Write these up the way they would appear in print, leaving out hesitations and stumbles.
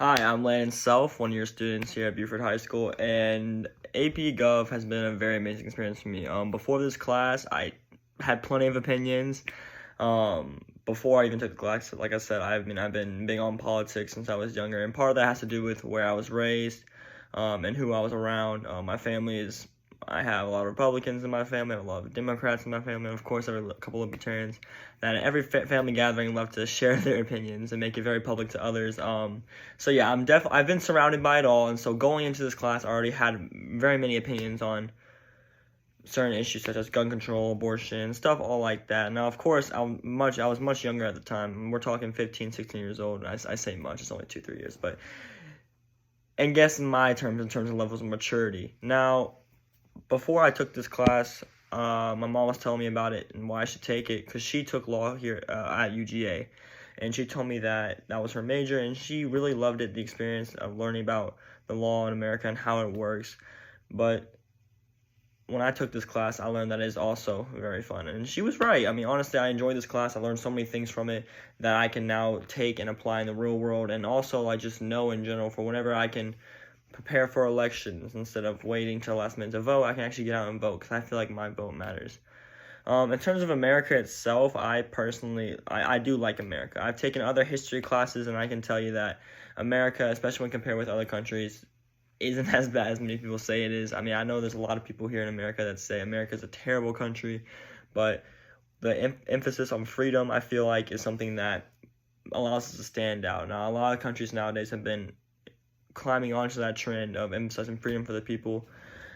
Hi, I'm Landon Self, one of your students here at Buford High School, and AP Gov has been a very amazing experience for me. Before this class, I had plenty of opinions. Before I even took the class, like I said, I've been big on politics since I was younger, and part of that has to do with where I was raised, and who I was around. I have a lot of Republicans in my family, a lot of Democrats in my family, and of course, a couple of Libertarians. That at every family gathering love to share their opinions and make it very public to others. So yeah, I've been surrounded by it all, and so going into this class, I already had very many opinions on certain issues such as gun control, abortion, stuff all like that. Now, of course, I was much younger at the time. We're talking 15, 16 years old. I say much, it's only 2, 3 years, but and guess in my terms, in terms of levels of maturity. Now, before I took this class, my mom was telling me about it and why I should take it because she took law here at UGA, and she told me that that was her major, and she really loved it, the experience of learning about the law in America and how it works. But when I took this class, I learned that it is also very fun, and she was right. I mean, honestly, I enjoyed this class. I learned so many things from it that I can now take and apply in the real world, and also I just know in general for whenever I can prepare for elections instead of waiting till last minute to vote. I can actually get out and vote because I feel like my vote matters. In terms of America itself, I do like America. I've taken other history classes, and I can tell you that America, especially when compared with other countries, isn't as bad as many people say it is. I mean, I know there's a lot of people here in America that say America's a terrible country, but the emphasis on freedom, I feel like, is something that allows us to stand out. Now, a lot of countries nowadays have been climbing onto that trend of emphasizing freedom for the people.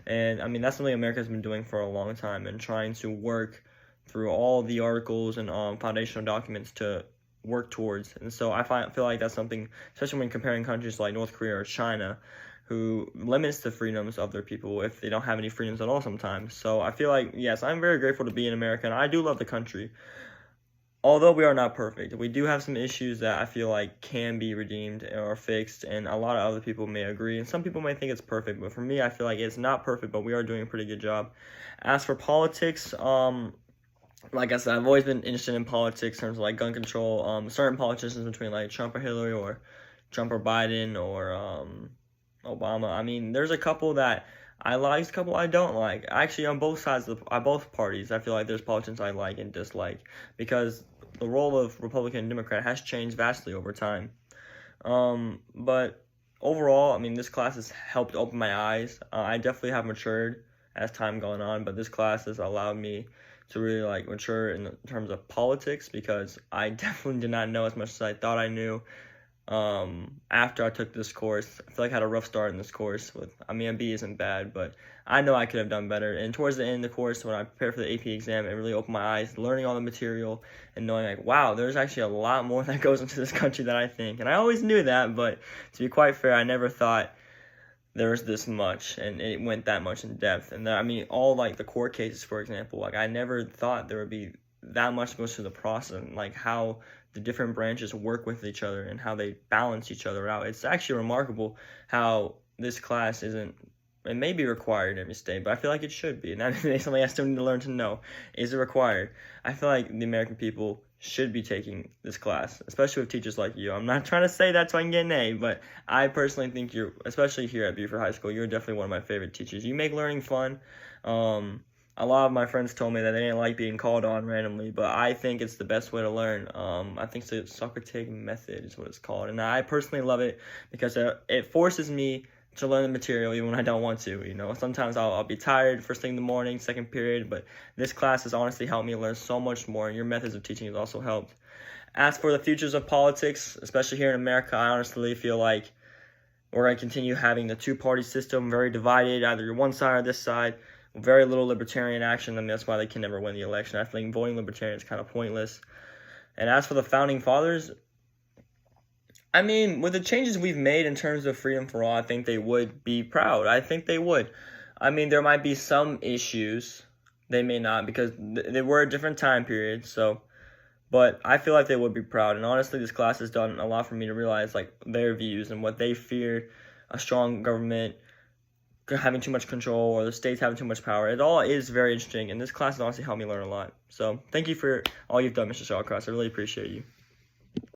And I mean, that's something America's been doing for a long time and trying to work through all the articles and foundational documents to work towards. And so feel like that's something, especially when comparing countries like North Korea or China, who limits the freedoms of their people if they don't have any freedoms at all sometimes. So I feel like, yes, I'm very grateful to be in America, and I do love the country. Although we are not perfect, we do have some issues that I feel like can be redeemed or fixed, and a lot of other people may agree, and some people may think it's perfect, but for me, I feel like it's not perfect, but we are doing a pretty good job. As for politics, like I said, I've always been interested in politics in terms of like gun control, certain politicians between like Trump or Hillary, or Trump or Biden, or Obama. I mean, there's a couple that I like, a couple I don't like. Actually, on both sides on both parties, I feel like there's politicians I like and dislike because the role of Republican and Democrat has changed vastly over time. But overall, I mean, this class has helped open my eyes. I definitely have matured as time gone on, but this class has allowed me to really like mature in terms of politics because I definitely did not know as much as I thought I knew. After I took this course, I feel like I had a rough start in this course a B isn't bad, but I know I could have done better. And towards the end of the course, when I prepared for the AP exam, it really opened my eyes, learning all the material and knowing like, wow, there's actually a lot more that goes into this country than I think. And I always knew that, but to be quite fair, I never thought there was this much and it went that much in depth. And I mean, all like the court cases, for example, like I never thought there would be that much goes through the process, and like how the different branches work with each other and how they balance each other out. It's actually remarkable how this class isn't, it may be required in every state, but I feel like it should be. And that's something I still need to learn to know. Is it required? I feel like the American people should be taking this class, especially with teachers like you. I'm not trying to say that so I can get an A, but I personally think especially here at Buford High School, you're definitely one of my favorite teachers. You make learning fun. A lot of my friends told me that they didn't like being called on randomly, but I think it's the best way to learn. I think the Socratic method is what it's called, and I personally love it because it forces me to learn the material even when I don't want to. You know, sometimes I'll be tired first thing in the morning, second period, but this class has honestly helped me learn so much more, and your methods of teaching has also helped. As for the futures of politics, especially here in America, I honestly feel like we're going to continue having the two-party system, very divided, either you're one side or this side. Very little libertarian action, and that's why they can never win the election. I think voting libertarian is kind of pointless. And as for the founding fathers, I mean, with the changes we've made in terms of freedom for all, I think they would be proud. I think they would. I mean, there might be some issues. They may not because they were a different time period. But I feel like they would be proud. And honestly, this class has done a lot for me to realize like their views and what they fear, a strong government having too much control or the states having too much power. It all is very interesting, and this class has honestly helped me learn a lot. So thank you for all you've done, Mr. Shawcross. I really appreciate you.